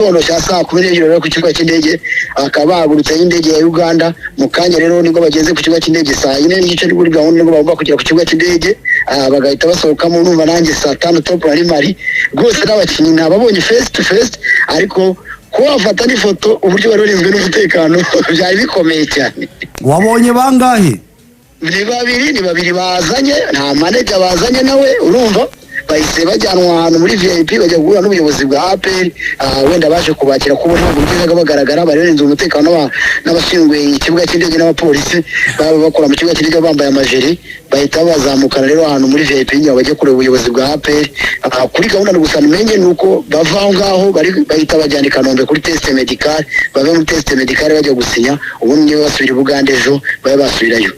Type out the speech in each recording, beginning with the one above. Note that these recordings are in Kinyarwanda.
Ono cyasa kubirejero rero ku kibuga cy'indege akaba bagurutse y'indege ya Uganda mu kanya rero nibwo bageze ku kibuga cy'indege saa 4 n'igice n'uri gahunda nibwo bagomba kugera ku kibuga cy'indege bagahita basohokamo numva nanjye saa 5 top ari mari rwose n'abakinnyi nababonye face to face ariko ko bafata n'ifoto uburyo bari barinzwe n'umutekano byari bikomeye cyane. Wabonye bangahe? Ni babiri bazanye nta manager bazanye nawe urumva bahise bajyanwa ahantu muri VIP bajya guhura n'ubuyobozi bwa APR wenda baje kubakira kubo ntabwo byizaga bagaragara barenze umutekano n'abashinzwe ikibuga cy'indege n'abapolisi bakora mu kibuga cy'indege bambaye amajeri bahita bazamukana rero ahantu muri VIP njya bajya kureba ubuyobozi bwa APR kuri gahunda no gusana menye nuko bava aho ngaho bahita bajyana i Kanombe kuri test medical bave mu test medical bajya gusinya ubundi basubira Bugande ejo babe basubirayo.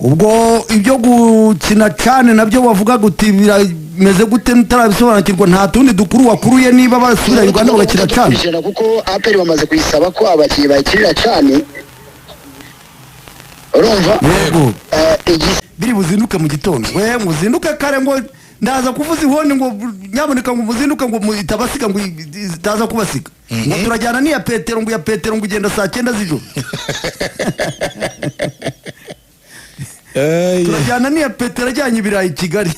Ubwo ibyo gukina cyane nabyo bavuga guti birameze gute mutarabisobanukirwa nta tundi dukuru wakuruye niba basubira Uganda bagakina cyane kuko APR bamaze kuyisaba ko abakinnyi bakirira cyane urumva yego biri buzinduke mu gitondo we muzinduke kare ngo ndaza kuvuza ihoni ngo nyaboneka ngo muzinduke ngo itabasika ngo itaza kubasika ngo turajyana ni ya Petero ngo ugenda saa 9 z'ijoro turajyana ni ya Petero ajyanye ibirayi Kigali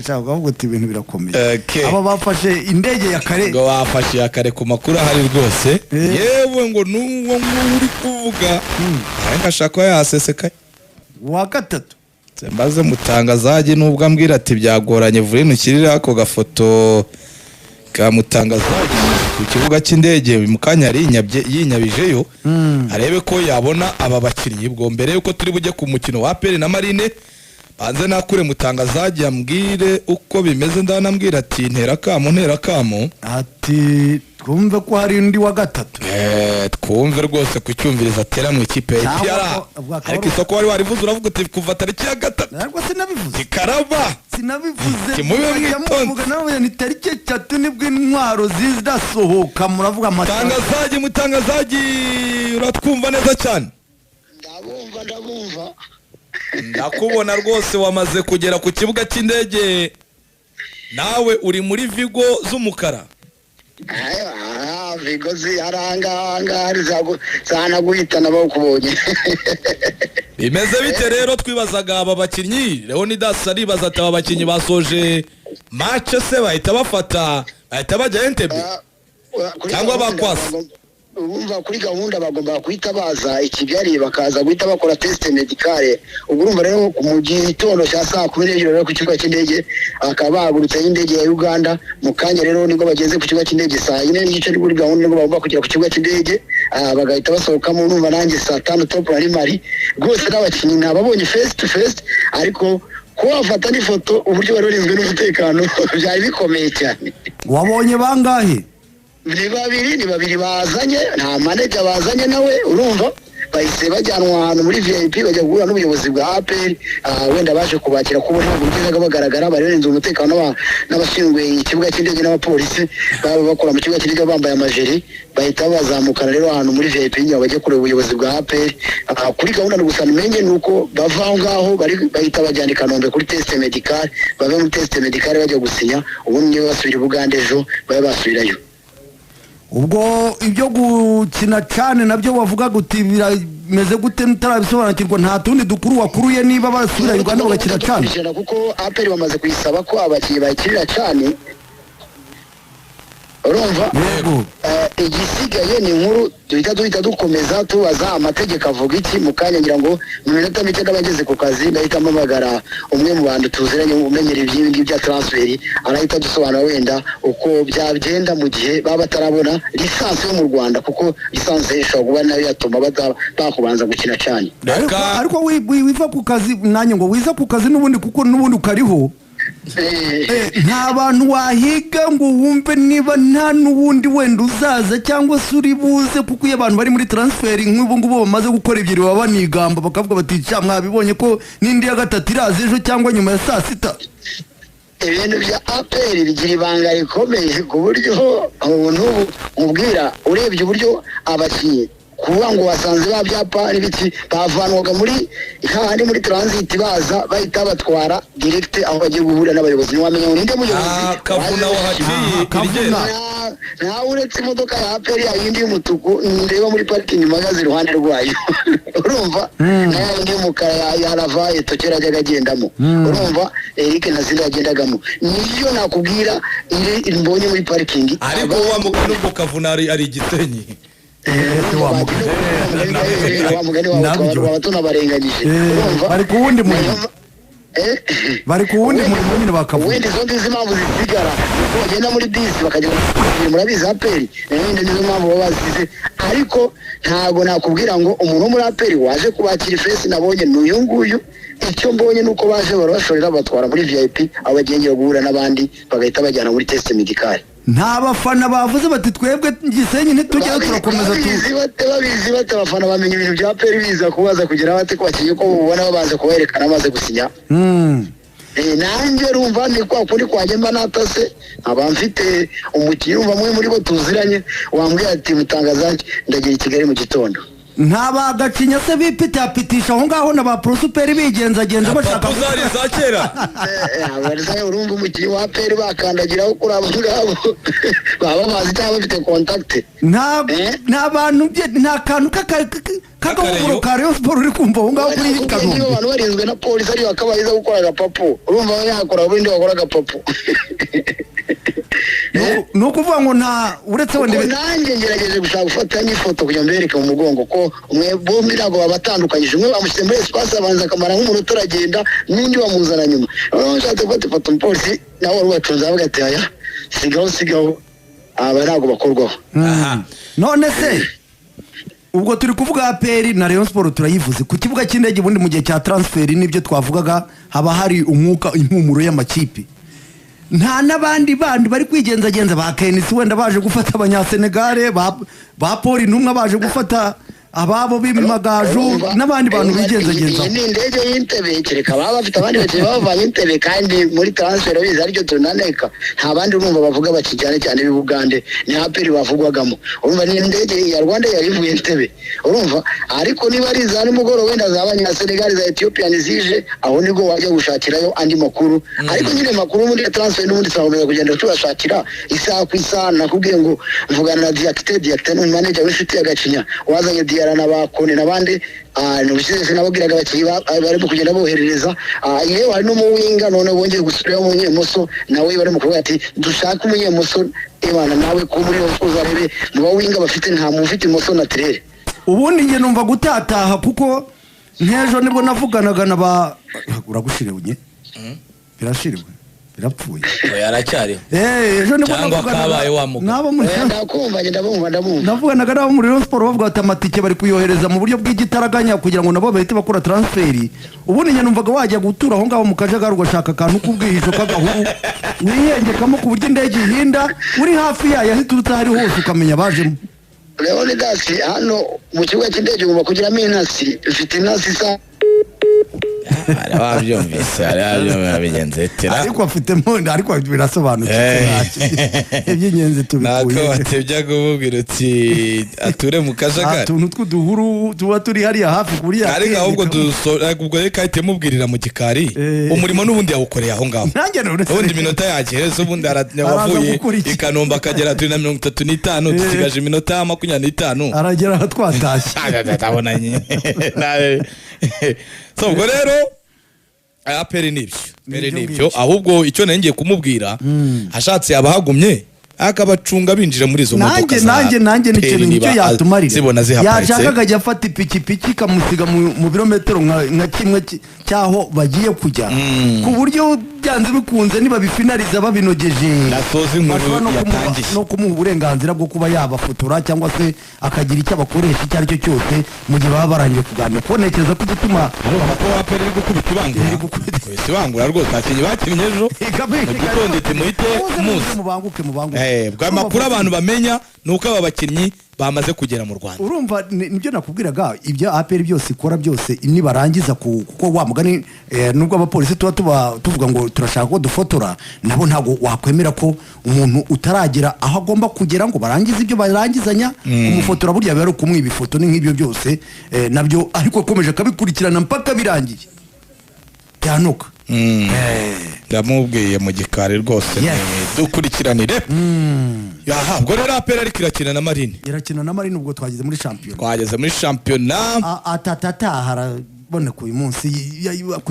shaka ngo ibintu birakomeye aba bafashe indege ya kare ngo bafashe ya kare ku makuru ahari rwose yewe ngo n'uwo uri kuvuga nkashaka yasesekaye wa gatatu mbaze mutangazaje nubwo ambwira ati byagoranye vurino kirira ako gafoto kamutangazaje ku kibuga cy'indege mu kanya ari yinyabijeyo arebe ko yabona aba bakinnyi bwo mbere yuko turi bujye ku mukino wa APR na Marine banze nakure mutangazaje ambwire uko bimeze ndanambwira ati ntera kamo ati twumve ko hari undi wa gatatu twumve rwose ku cyumviriza atera mu ikipe ya ariko isoko wari warivuze uravuga uti kuva tariki ya gatatu ariko sinabivuze ikaraba sinabivuze kimube mwitonze nawe ni tariki 3 nibwo intwaro zizasohoka muravuga mutangazaji uratwumva neza cyane ndabumva ndakubona rwose wamaze kugera ku kibuga cy'indege nawe uri muri Vigo z'umukara Vigo ziranga zana guhitana bakubonye bimeze bite rero twibazaga aba bakinnyi Leonidas aribaza ati aba bakinnyi basoje match se bahita bajya Entebbe cyangwa bakwasa urumva kuri gahunda bagomba kuhita baza i Kigali bakaza guhita bakora test medicale ubwo urumva rero mu gitondo cya saa 10 rero ku kibuga cy'indege akaba bagurutse y'indege ya Uganda mu kanya rero nibwo bageze ku kibuga cy'indege saa 4 n'igice n'uri gahunda nibwo bagomba kugera ku kibuga cy'indege bagahita basohokamo numva nanjye saa 5 top ari mari rwose n'abakinnyi nababonye face to face ariko ko bafata n'ifoto uburyo bari barinzwe n'umutekano byari bikomeye cyane. Wabonye bangahe? Ni babiri bazanye nta manager bazanye nawe urumva bahise bajyanwa ahantu muri VIP bajya guhura n'ubuyobozi bwa APR wenda baje kubakira kubo ntabwo byizaga bagaragara barenze umutekano n'abashinzwe ikibuga cy'indege n'abapolisi bakora mu kibuga cy'indege bambaye amajeri bahita bazamukana rero ahantu muri VIP njya bajya kureba ubuyobozi bwa APR kuri gahunda no gusana menye nuko bava aho ngaho bahita bajyana i Kanombe kuri test medical bave mu test medical bajya gusinya ubundi basubira Bugande ejo babe basubirayo. Ubwo ibyo gukina cyane nabyo bavuga guti birameze gute mutarabisobanukirwa nta tundi dukuru wakuruye niba basubira Uganda bagakina cyane kuko APR bamaze kuyisaba ko abakinnyi bakirira cyane urumva yego igisigaye ni inkuru duhita dukomeza tubaza amategeko avuga iki mu kanya ngira ngo mu minota mike n'abageze ku kazi ndahita mpamagara umwe mu bantu tuziranye umenyera iby'ibingi bya transferi arahita dusobanura wenda uko byagenda mu gihe baba batarabona lisansi yo mu Rwanda kuko lisansi ishobora kuba nayo yatuma bakubanza gukina cyane ariko wiva ku kazi nanjye ngo wiza ku kazi n'ubundi kuko n'ubundi ukariho nta bantu wahiga ngo wumve niba nta n'ubundi wenda uzaza cyangwa se uri buze kuko iyo abantu bari muri transferi nk'ubu ngubu bamaze gukora ebyiri baba banigamba bakavuga bati cya mwabibonye ko n'indi ya gatatu iraza ejo cyangwa nyuma ya saa 6 ibintu bya APR bigira ibanga rikomeye ku buryo umuntu ubwira urebye uburyo abakinnyi kuvuga ngo wasanze ba byapa n'ibiki bavanwaga muri hahandi muri transit baza bahita batwara direct aho bagiye guhurira n'abayobozi ntiwamenya ngo ninde muyobozi Kavuna wahaciye nta uretse imodoka ya APR yindi y'umutuku ndeba muri parking magaze iruhande rwayo urumva nayo yindi y'umukara ya lava etokera ajyaga agendamo urumva Eric Nazira yagendagamo niyo nakubwira iri mbonye muri parking ariko wa mugani ubwo Kavuna ari Gisenyi bari ku wundi murimo bari ku wundi murimo nyine bakavuga wenda izo ngizo impamvu zisigara uko bagenda muri bisi bakajya murabizi APR n'ibindi nizo mpamvu baba bazize ariko ntago nakubwira ngo umuntu wo muri APR waje kubakira ifesi nabonye n'uyu nguyu icyo mbonye nuko baje barabashorera batwara muri VIP abagengera guhura n'abandi bagahita bajyana muri test medical. Nta bafana bavuze bati twebwe Gisenyi ntitujya turakomeza babizi bate abafana bamenye ibintu bya APR biza kubaza kugira bate kwakiye ko ubona babanze kuberekana amaze gusinya. Nanjye rumva ni kwa kuri kwanje mba natase aba mfite umukinnyi umva muri bo tuziranye wambwiye ati mutangazaje ndagira i Kigali mu gitondo. Nta bagacinya se bipitapitisha aho ngaho na ba prosuperi bigenzagenza bashaka kuzari za kera abarisa urumva umukinnyi wa APR bakandagiraho kuri abo ngabo baba bazi cyangwa bafite contact nta bantu nta kantu kakaburo ka Rayon Sport uri kumva aho ngaho kuri Kanombe niyo abantu barinzwe na polisi ari bakabayiza gukora agapapu urumva yakora ubundi bakora agapapu no kuvuga ngo nta uretse wende nanjye ngerageje gushaka gufata n'ifoto kugira mbereke mu mugongo ko umwe bombi ntabwo babatandukanyije umwe bamushyize muri espace abanza akamara nk'umunota uragenda n'undi bamuzana nyuma noneho nshatse gufata ifoto umupolisi nawe wari ubacunze avuga ati aya sigaho aba ntabwo bakorwaho none se ubwo turi kuvuga APR na Rayon Sport turayivuze ku kibuga cy'indege ubundi mu gihe cya transfer nibyo twavugaga haba hari umwuka impumuro y'amakipe nta nabandi bandi bari kwigenzagenza ba Kenisi wenda baje gufata abanyasenegale ba Paul Intumwa baje gufata ababo b'imagaju n'abandi bantu bigenzagenza ni indege y'Intebe kereka baba bafite abandi bagiye bavanye Intebe kandi muri transfer biza aryo tunaneka nta bandi urumva bavuga bakijyane cyane b'Ubugande ni APR bavugwagamo urumva ni indege ya Rwanda yarivuye Intebe urumva ariko niba ari za nimugoro wenda zabanya Senegal za Ethiopia zije aho nigo wajya gushakirayo andi makuru ariko nyine makuru muri transfer n'ubundi twakomeza kugenda tubashakira isaha ku isaha nakubwiye ngo mvugana na Diacte no manager w'inshuti ya Gacinya wazanye Diarana bakone nabandi n'ubishije nababwiraga bakiba bari kugenda boherereza yewe hari no mu winga none bongeye gusubira mu Nyemoso nawe bari mu kuvuga ati dushaka umunyemoso ibana nawe ko muri uzarebe mu winga bafite nta mufite imoso na trere ubundi nge numva gutataha kuko ntejo nibwo navuganaga na ba uragushirewunye birashirwe birapfuye yaracyari ejo nibwo kabaye wamuka nabo muri ndakumva navuganaga nabo muri Rayon Sport bavuga ati amatike bari kuyohereza mu buryo bw'igitaraganya kugira ngo nabo bahite bakora transferi ubundi nge numvaga wajya gutura aho ngaho mu kajagari ugashaka akantu k'ubwihisho k'agahuru wihengekamo ku buryo indege ihinda uri hafi yayo aho iturutse ahari hose ukamenya bajemo Leonidas hano mu kibuga cy'indege ugomba kugiramo intasi ufite intasi isa arabyumvise arabigenze tera ariko afitemo ariko birasobanutse iby'inyenzi tubikuye nako batebya kububwira uti ature mu kajagari tuntu tw'uduhuru tuba turi hariya hafi kuri ya ariko ahubwo ubwo reka ahite mubwirira mu gikari umurimo n'ubundi yawukoreye aho ngaho ubundi iminota yagereza ubundi wavuye i Kanombe akagera turi na 35 dusigaje iminota 25 aragera aho twatashye ndabonanye so ubwo rero APR nibyo ahubwo icyo nengeye kumubwira ashatse abahagumye akabacunga binjira muri izo modoka nanjye nicyo yatumarira zibona zihaparitse yashakaga ajya afata ipikipiki kamusiga mu birometero nka kimwe cyaho bagiye kujya ku buryo byanze bikunze niba bifinariza babinogeje nasoze inkuru yatangiye no kumuha uburenganzira bwo kuba yabafotora cyangwa se akagira icyo abakoresha icyo ari cyo cyose mu gihe baba barangiye kuganira ko ntekereza ko gutuma ko APR iri gukubita ibangura rwose akinyi bakinnye ejo mu gitondo iti muhite muzi mubanguke bwa makuru abantu bamenya nuko aba bakinnyi bamaze kugera mu Rwanda. urumva nibyo nakubwiraga ibyo APR byose ikora byose nibarangiza kuko wa mugani nubwo abapolisi tuvuga ngo turashaka ko dufotora nabo ntago wakwemera ko umuntu utaragera aho agomba kugera ngo barangize ibyo barangizanya umufotora burya bari kumwiba ifoto ni nk'ibyo byose nabyo ariko akomeje akabikurikirana mpaka birangiye byanuka ndamubwiye mu gikari rwose dukurikiranire yaha ubwo rero APR ariko irakina na Marine ubwo twageze muri shampiyona atata haraboneka uyu munsi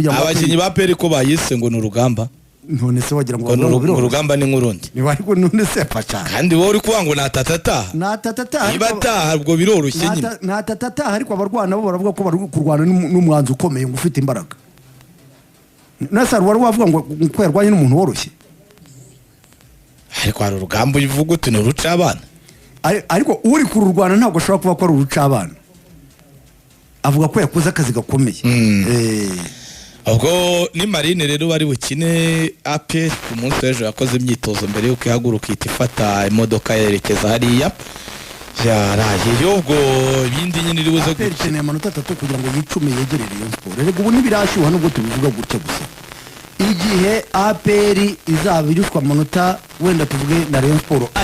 abakinnyi ba APR ko bayise ngo ni urugamba none se wagira ngo urugamba ni nk'urundi ni ariko none se pacha kandi wowe uri kuvuga ngo natatata niba taha ubwo biroroshye nyine natatata ariko abarwana bo baravuga ko bari kurwana n'umwanzi ukomeye ngo ufite imbaraga Nasar wari wavuga ngo ko yarwanye n'umuntu woroshye ariko hari urugamba uvuga uti ni uruca abana ariko uri kururwana ntabwo ashobora kuba ko ari uruca abana avuga ko yakoze akazi gakomeye ubwo ni Marine rero bari bukine APR ku munsi w'ejo yakoze imyitozo mbere yuko ihaguruka ifata imodoka yerekeza hariya yaraye ubwo ibindi nyine iri buze gukina amanota 3 kugira ngo yicume yegerere Rayon Sport rero ubu nibirashyuha nubwo tubivuga gutya gusa igihe APR izaba irushwa amanota wenda tuvuge na Rayon Sport